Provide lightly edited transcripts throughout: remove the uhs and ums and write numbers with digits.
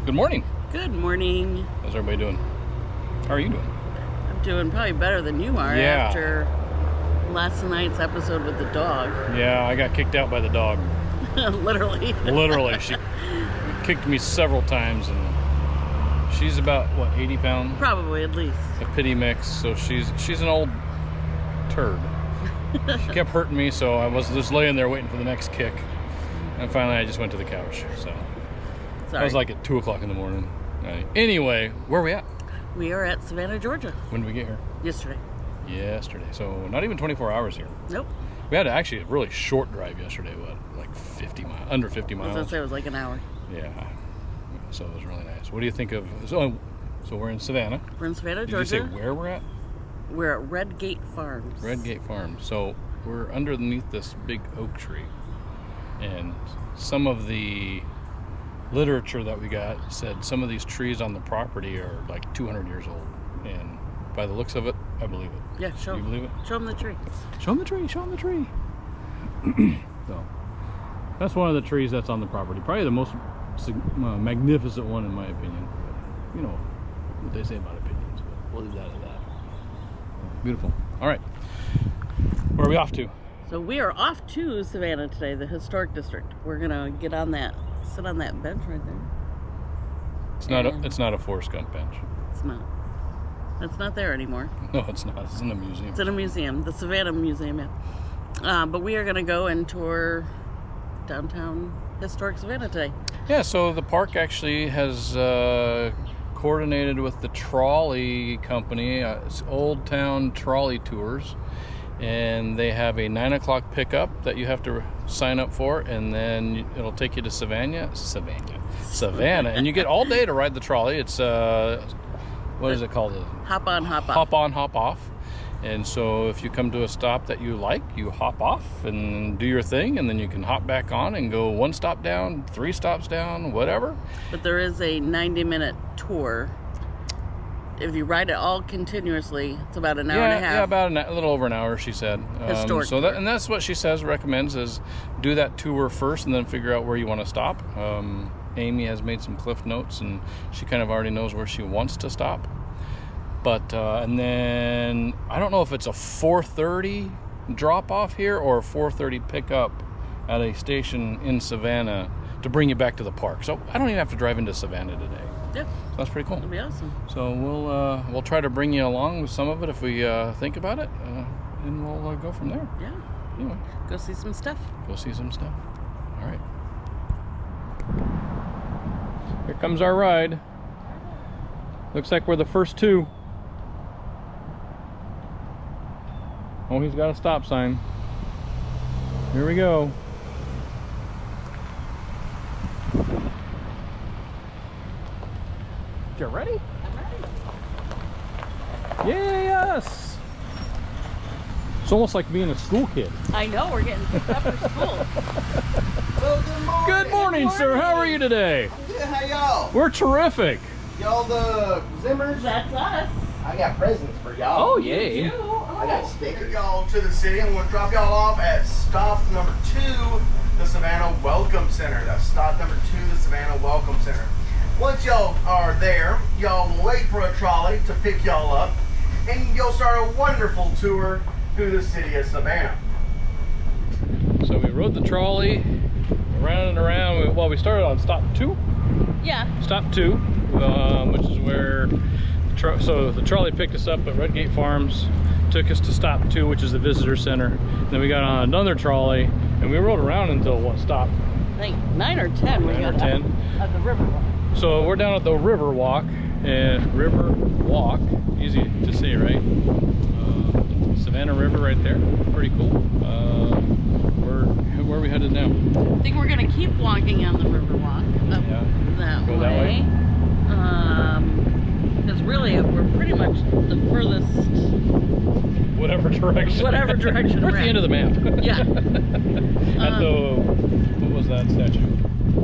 Good morning. Good morning. How's everybody doing? How are you doing? I'm doing probably better than you are after last night's episode with the dog. Yeah, I got kicked out by the dog. Literally. Literally. She kicked me several times, and she's about, what, 80 pounds? Probably, at least. A pity mix, so she's an old turd. She kept hurting me, so I was just laying there waiting for the next kick. And finally, I just went to the couch, so. Sorry. I was like at 2 o'clock in the morning. Anyway, where are we at? We are at Savannah, Georgia. When did we get here? Yesterday. Yesterday. So not even 24 hours here. Nope. We had actually a really short drive yesterday. What, like 50 miles? Under 50 miles. I was going to say it was like an hour. Yeah. So it was really nice. What do you think of? So we're in Savannah. We're in Savannah, Did Georgia. you say where we're at? We're at Redgate Farms. Redgate Farms. So we're underneath this big oak tree, and some of the literature that we got said some of these trees on the property are like 200 years old, and by the looks of it, I believe it. Yeah, show You them. believe it? Show them the tree. Show them the tree. Show them the tree. So that's one of the trees that's on the property. Probably the most magnificent one in my opinion. But you know what they say about opinions, but we'll leave that at that. Beautiful. All right. Where are we off to? So we are off to Savannah today, the historic district. We're going to get on that, sit on that bench right there. It's not a Forrest Gump bench. It's not. It's not there anymore. No, it's not. It's in a museum. It's in a museum, the Savannah Museum, yeah. But we are going to go and tour downtown historic Savannah today. Yeah, so the park actually has coordinated with the trolley company. It's Old Town Trolley Tours. And they have a 9 o'clock pickup that you have to sign up for, and then it'll take you to Savannah, and you get all day to ride the trolley. It's what is it called? Hop on, hop off. Hop on, hop off. And so if you come to a stop that you like, you hop off and do your thing, and then you can hop back on and go 1 stop down, 3 stops down, whatever. But there is a 90-minute tour. If you ride it all continuously, it's about an hour and a half. Yeah, about a little over an hour, she said. Historic. And that's what she says, recommends, is do that tour first and then figure out where you want to stop. Amy has made some cliff notes, and she kind of already knows where she wants to stop. But, and then, I don't know if it's a 4:30 drop off here or a 4:30 pickup at a station in Savannah to bring you back to the park. So I don't even have to drive into Savannah today. Yeah. So that's pretty cool. That'll be awesome. So we'll try to bring you along with some of it if we think about it, and we'll go from there. Yeah. Anyway, Go see some stuff. go see some stuff. All right. Here comes our ride. Looks like we're the first 2. Oh, he's got a stop sign. Here we go. You ready? I'm ready. Yes! It's almost like being a school kid. I know, we're getting picked up for school. Well, good morning. Good morning, sir. How are you today? Good, how y'all? We're terrific. Y'all the Zimmers? That's us. I got presents for y'all. Oh, yay. I got stickers. Y'all to the city. I'm going to drop y'all off at stop number 2, the Savannah Welcome Center. That's stop number 2, the Savannah Welcome Center. Once y'all are there, y'all will wait for a trolley to pick y'all up, and you'll start a wonderful tour through the city of Savannah. So we rode the trolley around and around. Well, we started on stop 2. Yeah. Stop 2, which is where so the trolley picked us up at Redgate Farms, took us to stop 2, which is the visitor center. Then we got on another trolley, and we rode around until what stop? I think 9 or 10 we 9 or got 10. at the Riverwalk. So we're down at the Riverwalk, Riverwalk, easy to say, right? Savannah River right there, pretty cool. Where are we headed now? I think we're going to keep walking on the Riverwalk up that Go that way. Because really, we're pretty much the furthest... Whatever direction. Whatever direction we're at the end of the map. Yeah. At the, what was that statue?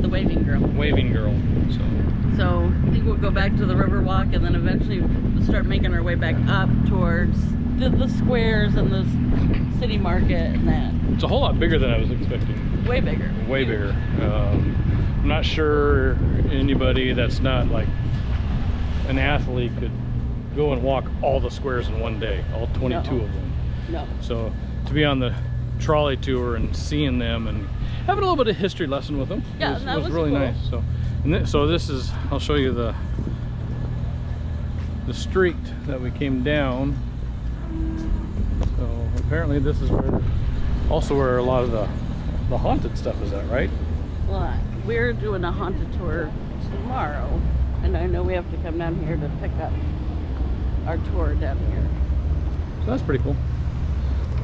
The Waving Girl. Waving Girl. So I think we'll go back to the Riverwalk, and then eventually we'll start making our way back up towards the squares and the city market and that. It's a whole lot bigger than I was expecting. Way bigger. Way bigger. I'm not sure anybody that's not like an athlete could go and walk all the squares in one day, all 22 of them. No. So to be on the trolley tour and seeing them and having a little bit of history lesson with them was really cool. Nice. So, so this is, I'll show you the street that we came down. So apparently this is where, also where a lot of the haunted stuff is at, right? Well, we're doing a haunted tour tomorrow, and I know we have to come down here to pick up our tour down here. So that's pretty cool.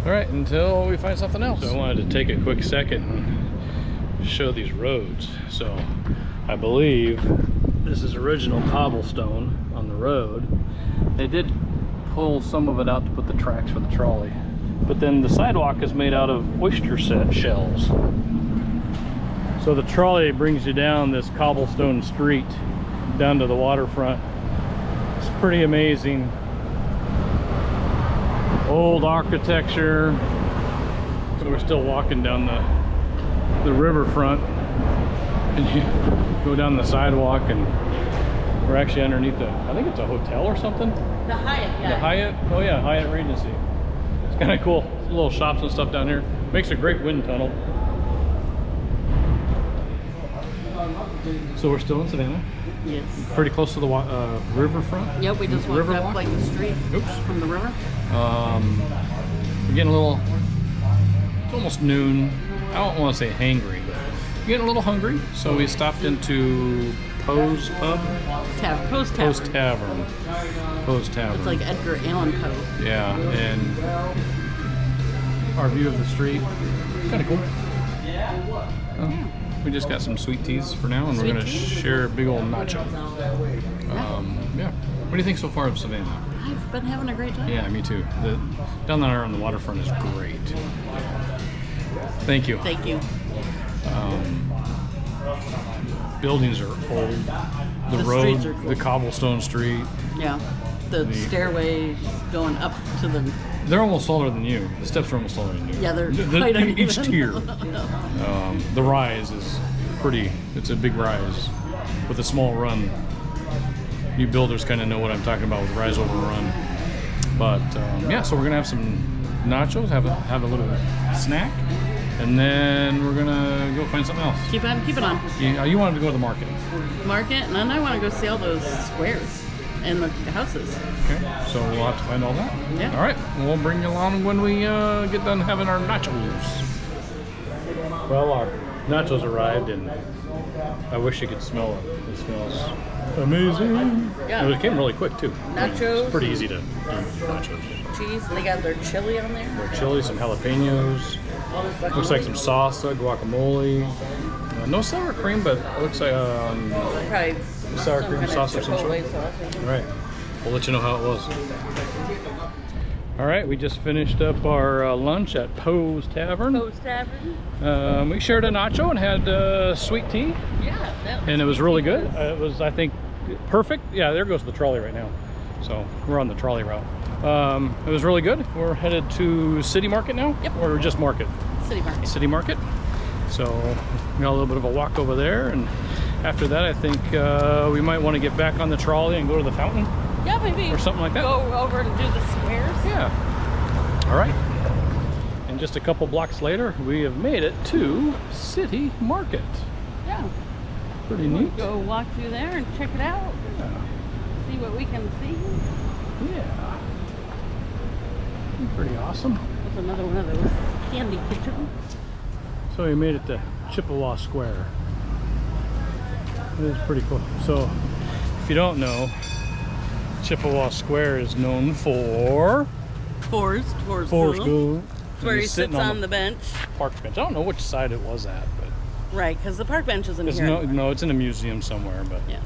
All right, until we find something else. So I wanted to take a quick second and show these roads. So I believe this is original cobblestone on the road. They did pull some of it out to put the tracks for the trolley. But then the sidewalk is made out of oyster-shells. So the trolley brings you down this cobblestone street down to the waterfront. It's pretty amazing. Old architecture. So we're still walking down the riverfront, and you go down the sidewalk, and we're actually underneath I think it's a hotel or something. The Hyatt, yeah. The Hyatt? Oh yeah, Hyatt Regency. It's kind of cool. Little shops and stuff down here. Makes a great wind tunnel. So we're still in Savannah. Yes. Pretty close to the riverfront. Yep, we just walked Riverwalk. up like the street. Oops. From the river. We're getting a little, it's almost noon. I don't want to say hangry, but we're getting a little hungry. So we stopped into Poe's Pub? Poe's Tavern. Poe's Tavern. It's like Edgar Allan Poe. Yeah, and our view of the street, kind of cool. We just got some sweet teas for now, and we're going to share a big old nacho. Yeah. What do you think so far of Savannah? I've been having a great time. Yeah, me too. Down there on the waterfront is great. Thank you. Thank you. Buildings are old. The road, streets are cool. The cobblestone street. Yeah. The stairway going up to the... They're almost taller than you. The steps are almost taller than you. Yeah, they're quite uneven. Each tier. The rise is pretty, it's a big rise with a small run. You builders kind of know what I'm talking about with rise over run. But yeah, so we're gonna have some nachos, have a little snack, and then we're gonna go find something else. Keep it on. You wanted to go to the market. Market, and then I want to go see all those squares and the houses. Okay, so we'll have to find all that. Yeah. All right, we'll bring you along when we get done having our nachos. Well, our nachos arrived, and I wish you could smell it. It smells amazing. Yeah. It came really quick too. Nachos. It's pretty easy to do nachos. Cheese, and they got their chili on there. Their chili, some jalapenos. Looks like some salsa, guacamole. No sour cream, but it looks like Probably sour cream sauce or some sort. All right, we'll let you know how it was. All right, we just finished up our lunch at Poe's Tavern. Poe's Tavern. We shared a nacho and had sweet tea. Yeah. And it was really good. It was, I think, perfect. Yeah, there goes the trolley right now. So we're on the trolley route. It was really good. We're headed to City Market now. Yep. Or just Market? City Market. City Market. So we got a little bit of a walk over there, and after that I think we might want to get back on the trolley and go to the fountain. Yeah, maybe. Or something like that. Go over and do the squares. Yeah. All right. And just a couple blocks later, we have made it to City Market. Yeah. Pretty neat. Go walk through there and check it out. Yeah. See what we can see. Yeah. Pretty awesome. That's another one of those candy kitchens. So we made it to Chippewa Square. It is pretty cool. So if you don't know, Chippewa Square is known for Forrest Gump. It's where he sits on the bench. Park bench. I don't know which side it was at, but Right, because the park bench isn't here. no, it's in a museum somewhere. But yes.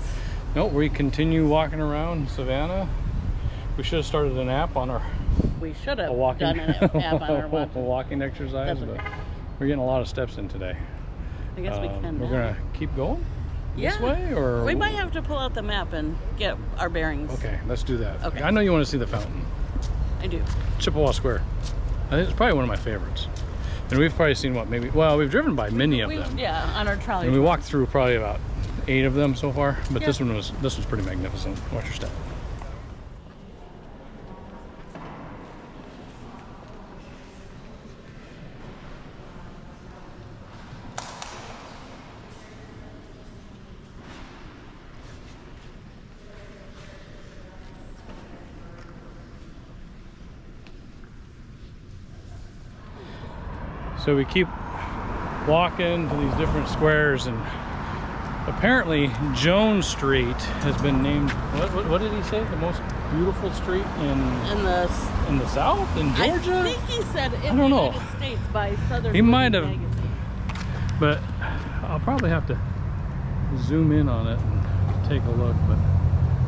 No, we continue walking around Savannah. We should have started an app on our We should have done an app on our watch. walking exercise, but we're getting a lot of steps in today. I guess we can. We're gonna keep going this Yeah. way, or We might have to pull out the map and get our bearings. Okay, let's do that. Okay. I know you want to see the fountain. I do. Chippewa Square. I think it's probably one of my favorites. And we've probably seen what, maybe, well, we've driven by many of them. Yeah, on our trolley. And we walked through probably about 8 of them so far, but Yeah. this was pretty magnificent. Watch your step. So we keep walking to these different squares, and apparently Jones Street has been named, what did he say? The most beautiful street in the South? In Georgia? I think he said in I don't the know. United States by Southern He might have, Magazine. but I'll probably have to zoom in on it and take a look, but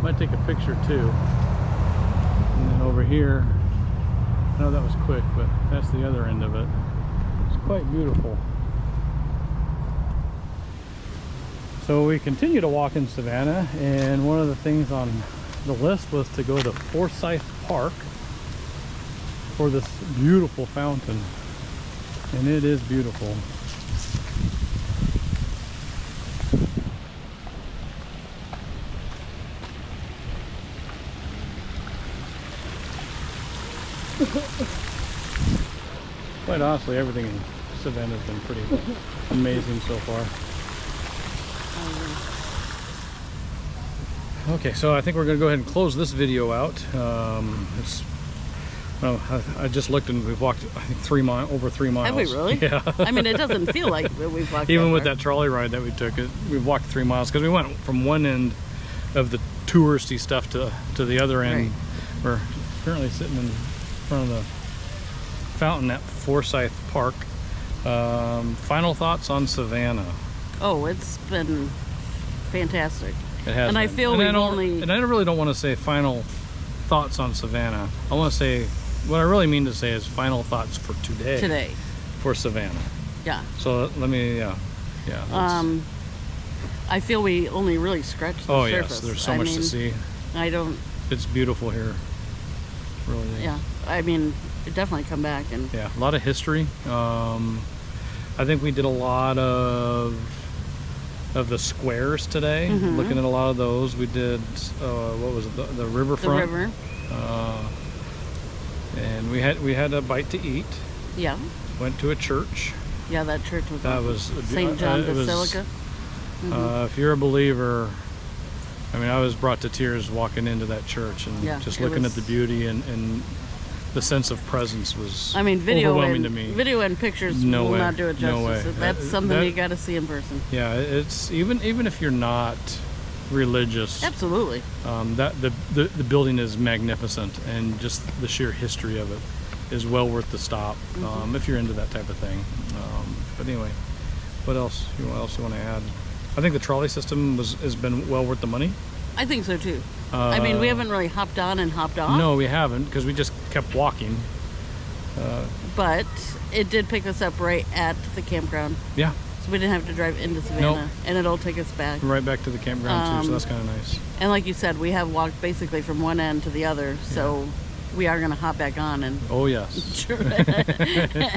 might take a picture too. And then over here, I know that was quick, but that's the other end of it. It's quite beautiful. So we continue to walk in Savannah, and one of the things on the list was to go to Forsyth Park for this beautiful fountain, and it is beautiful. Quite honestly, everything in Savannah has been pretty amazing so far. Okay, so I think we're going to go ahead and close this video out. Well, I just looked and we've walked, I think, over 3 miles. Have we really? Yeah. I mean, it doesn't feel like we've walked Even that with far. that trolley ride that we took, we've walked 3 miles because we went from one end of the touristy stuff to the other end. Right. We're currently sitting in front of the fountain at Forsyth Park. Final thoughts on Savannah? Oh, it's been fantastic. It has And been. I feel and we've I don't, only... And I really don't want to say final thoughts on Savannah. I want to say, what I really mean to say is final thoughts for today. For Savannah. Yeah. So let me, yeah. I feel we only really scratched the Oh surface. yes, there's so much to see. I don't... It's beautiful here. Really is. Yeah. I mean, definitely come back and... Yeah, a lot of history. I think we did a lot of the squares today. Mhm. Looking at a lot of those. We did what was it, the riverfront? The river. And we had a bite to eat. Yeah. Went to a church. Yeah, that church was That awesome. was St. John it was- Basilica. If you're a believer, I mean, I was brought to tears walking into that church and Yeah, just it looking was- at the beauty and the sense of presence was I mean, video overwhelming and to me. video and pictures No will way. not do it No justice. way. That's something That- you got to see in person. Yeah, it's even if you're not religious, Absolutely. that the building is magnificent, and just the sheer history of it is well worth the stop if you're into that type of thing. But anyway, what else you want to add? I think the trolley system has been well worth the money. I think so too. I mean, we haven't really hopped on and hopped off. No, we haven't, because we just kept walking. But it did pick us up right at the campground. Yeah, So we didn't have to drive into Savannah. And it'll take us back. right back to the campground too, so that's kind of nice. And like you said, we have walked basically from one end to the other. So we are going to hop back on and Oh yes.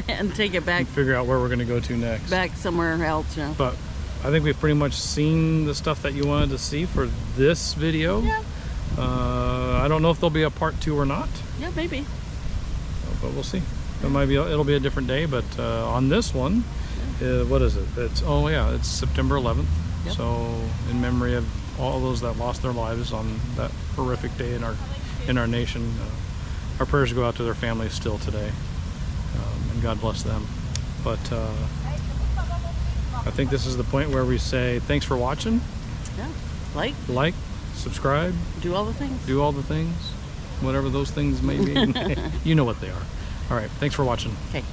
and take it back Figure out where we're going to go to next. back somewhere else. You know. But I think we've pretty much seen the stuff that you wanted to see for this video. Yeah. I don't know if there'll be a part 2 or not, Yeah, maybe. but we'll see. It'll be a different day, but on this one, what is it? It's September 11th. Yep. So in memory of all those that lost their lives on that horrific day in our nation, our prayers go out to their families still today, and God bless them. But I think this is the point where we say thanks for watching. Yeah. Like, subscribe, Do all the things. do all the things, whatever those things may be. You know what they are. All right, thanks for watching. Okay.